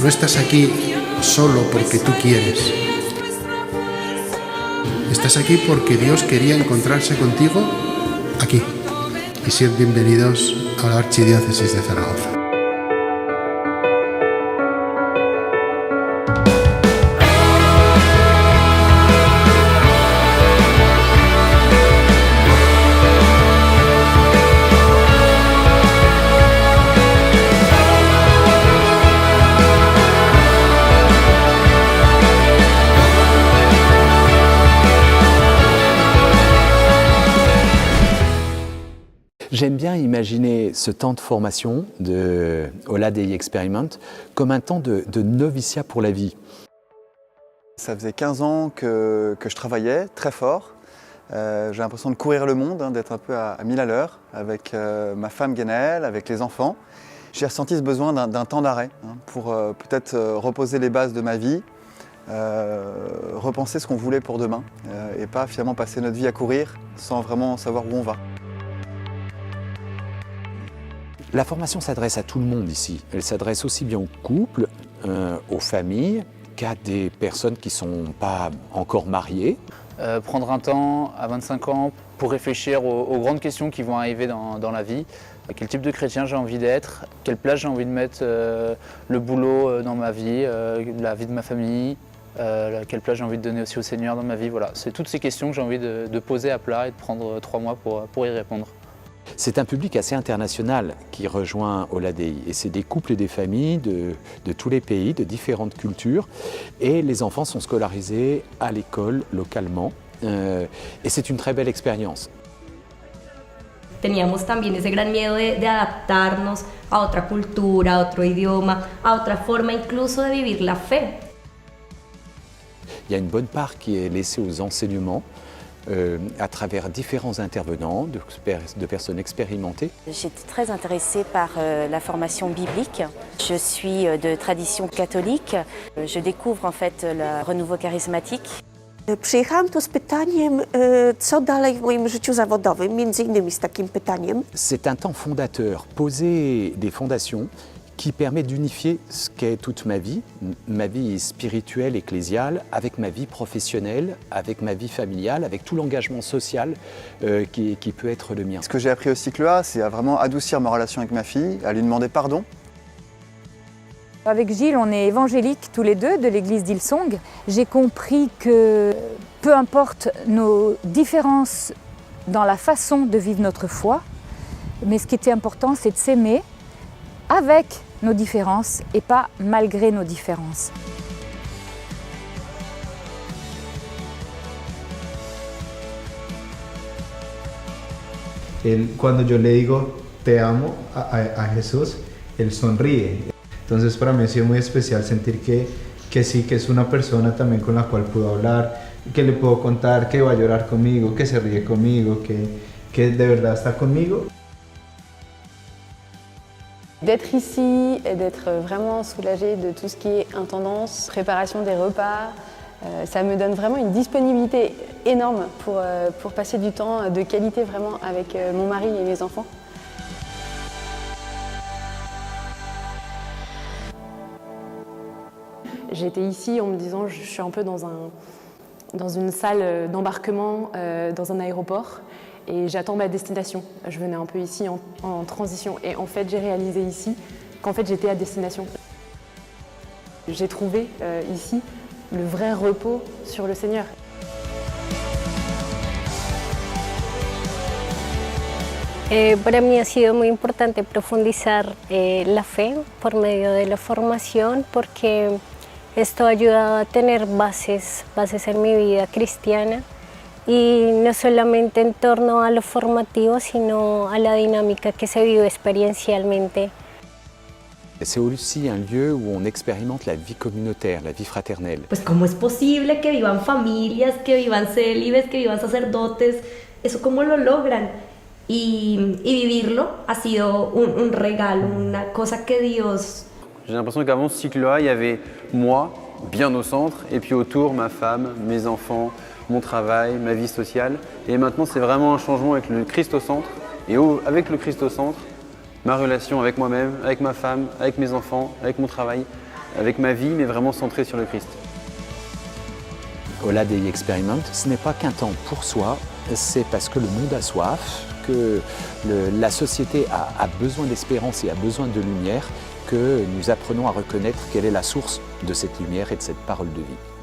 No estás aquí solo porque tú quieres. Estás aquí porque Dios quería encontrarse contigo aquí. Y sed bienvenidos a la Archidiócesis de Zaragoza. J'aime bien imaginer ce temps de formation de Ola Dei Experiment comme un temps de noviciat pour la vie. Ça faisait 15 ans que je travaillais très fort. J'ai l'impression de courir le monde, d'être un peu à 1000 à l'heure avec ma femme Guénaëlle, avec les enfants. J'ai ressenti ce besoin d'un temps d'arrêt pour peut-être reposer les bases de ma vie, repenser ce qu'on voulait pour demain et pas finalement passer notre vie à courir sans vraiment savoir où on va. La formation s'adresse à tout le monde ici. Elle s'adresse aussi bien aux couples, aux familles, qu'à des personnes qui ne sont pas encore mariées. Prendre un temps à 25 ans pour réfléchir aux grandes questions qui vont arriver dans la vie. Quel type de chrétien j'ai envie d'être, quelle place j'ai envie de mettre le boulot dans ma vie, la vie de ma famille, quelle place j'ai envie de donner aussi au Seigneur dans ma vie. Voilà, c'est toutes ces questions que j'ai envie de poser à plat et de prendre 3 mois pour y répondre. C'est un public assez international qui rejoint Ola Dei et c'est des couples et des familles de tous les pays, de différentes cultures et les enfants sont scolarisés à l'école localement et c'est une très belle expérience. Teníamos también ese gran miedo de adaptarnos a otra cultura, a otro idioma, a otra forma incluso de vivir la fe. Il y a une bonne part qui est laissée aux enseignements à travers différents intervenants, de personnes expérimentées. J'étais très intéressée par la formation biblique. Je suis de tradition catholique. Je découvre en fait le renouveau charismatique. Przyjechałam tu z pytaniem, co dalej w moim życiu zawodowym, między innymi z takim pytaniem. C'est un temps fondateur, poser des fondations qui permet d'unifier ce qu'est toute ma vie spirituelle, ecclésiale, avec ma vie professionnelle, avec ma vie familiale, avec tout l'engagement social qui peut être le mien. Ce que j'ai appris au cycle A, c'est à vraiment adoucir ma relation avec ma fille, à lui demander pardon. Avec Gilles, on est évangéliques tous les deux de l'église d'Hillsong. J'ai compris que peu importe nos différences dans la façon de vivre notre foi, mais ce qui était important, c'est de s'aimer avec nos différences et pas malgré nos différences. Cuando yo le digo te amo a Jesús, él sonríe. Entonces para mí ha sido muy especial sentir que sí, que es una persona también con la cual puedo hablar, que le puedo contar, que va a llorar conmigo, que se ríe conmigo, que de verdad está conmigo. D'être ici et d'être vraiment soulagée de tout ce qui est intendance, préparation des repas, ça me donne vraiment une disponibilité énorme pour passer du temps de qualité vraiment avec mon mari et mes enfants. J'étais ici en me disant je suis un peu dans une salle d'embarquement dans un aéroport. Et j'attends ma destination. Je venais un peu ici en transition et en fait j'ai réalisé ici qu'en fait j'étais à destination. J'ai trouvé ici le vrai repos sur le Seigneur. Para mí ha sido muy importante profundizar la fe por medio de la formación porque esto ha ayudado a tener bases en mi vida cristiana. Y no solamente en torno a lo formativo, sino a la dinámica que se vive experiencialmente. C'est aussi un lieu où on expérimente la vie communautaire, la vie fraternelle. Pues cómo es posible que vivan familias, que vivan célibes, que vivan sacerdotes, eso cómo lo logran. Y vivirlo ha sido un regalo, una cosa que Dios... J'ai l'impression qu'avant ce cycle-là, il y avait moi, bien au centre, et puis autour ma femme, mes enfants, mon travail, ma vie sociale. Et maintenant, c'est vraiment un changement avec le Christ au centre. Et avec le Christ au centre, ma relation avec moi-même, avec ma femme, avec mes enfants, avec mon travail, avec ma vie, mais vraiment centrée sur le Christ. Hola Dei Experiment, ce n'est pas qu'un temps pour soi, c'est parce que le monde a soif, que la société a besoin d'espérance et a besoin de lumière, que nous apprenons à reconnaître quelle est la source de cette lumière et de cette parole de vie.